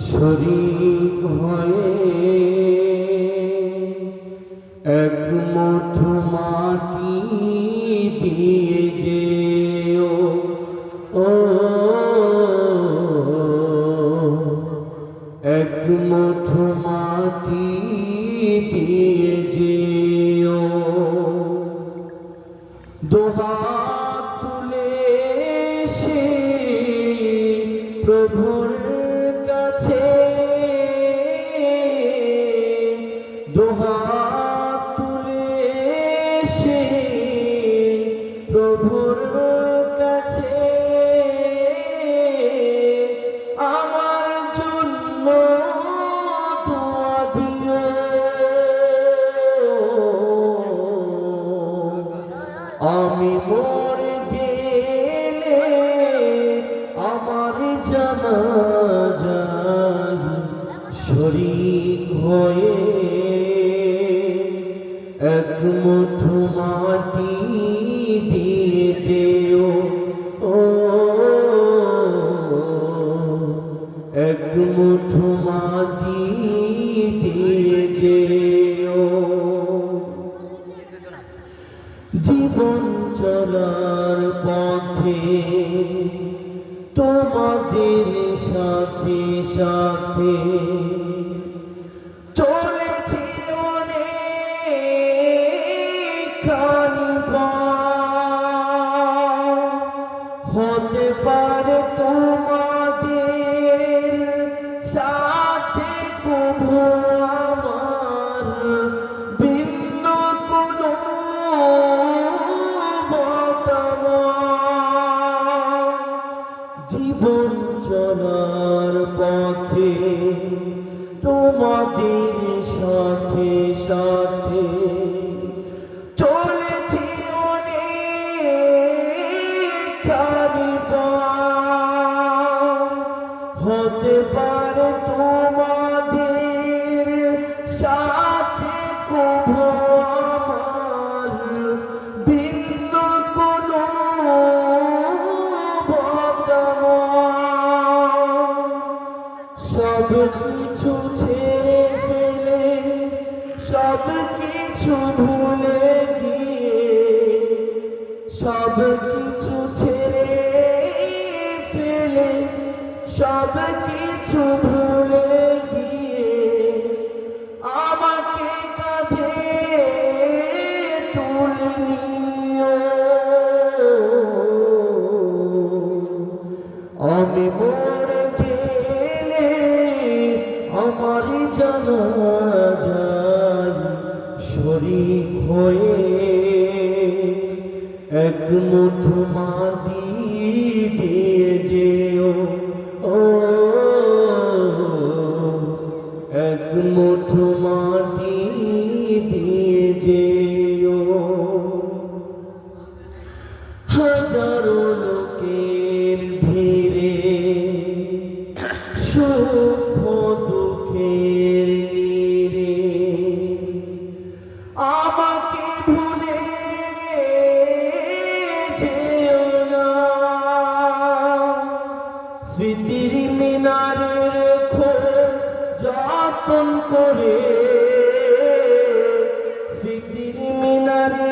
শরীক হয়ে এক মুঠো মাটি দিয়ে যেও এক মুঠো মাটি দিয়ে যেও দুহাত তুলে সে প্রভুর কাছে দুহাত তুলে সে প্রভুর কাছে আমার জন্য দোয়া দিও আমি মরে গেলে আমার জানাজায় শরীক হয়ে এক মুঠো মাটি দিয়ে যেও এক মুঠো মাটি দিয়ে যেও জীবন চলার পথে তোমাদের সাথে সাথে চলেছি অনেকখানি হতে পারে তোমাদের সাথে কবু আমার ভিন্ন কোনো জীবন চলার পথে তোমাদের সাথে সাথে চলেছি অনেকখানি হতে পারে তোমাদের সাথে কবু আমার ভিন্ন কোনো সব কিছু ছেড়ে ফেলে সব কিছু ভুলে গিয়ে সব কিছু ছেড়ে ফেলে সব কিছু ভুলে গিয়ে আমাকে কাঁধে তুলে নিও আমি মরে গেলে আমার জানাজায় শরীক হয়ে এক মুঠো মাটি দিয়ে যেও এক মুঠো মাটি দিয়ে যেও হাজারো লোকের ভিড়ে সুখ দুঃখের নীড়ে আমাকে ভুলে যেও না স্মৃতির মিনারে রেখো যতন করে স্মৃতির মিনারে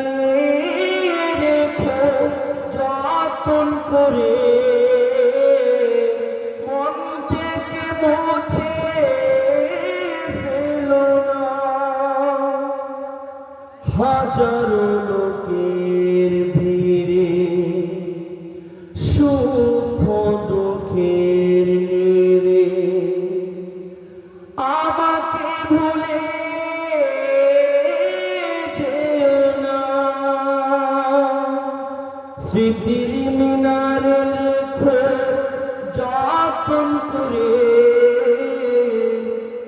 রেখো যতন করে মন থেকে মুছে ফেলো না হাজারো লোকের ভিড়ে সুখ দুঃখের নীড়ে আমাকে ভুলে যেও না স্মৃতির মিনারে রেখো যতন করে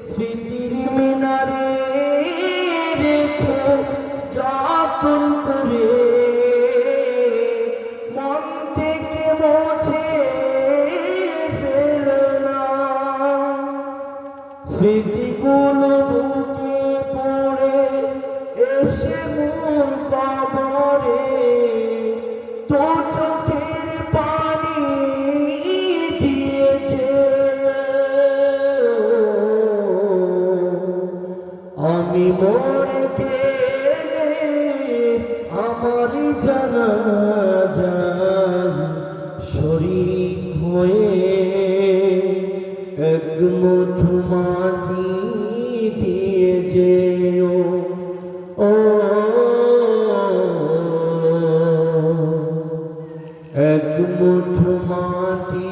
স্মৃতির মিনারে রেখো যতন করে মন থেকে মুছে ফেলো না স্মৃতিগুলো বুকে পড়ে এসে মোর কবরে তো চোখের পানি দিয়েছে জানাজায় শরীক হয়ে এক মুঠো মাটি দিয়ে যেও ও এক মুঠো মাটি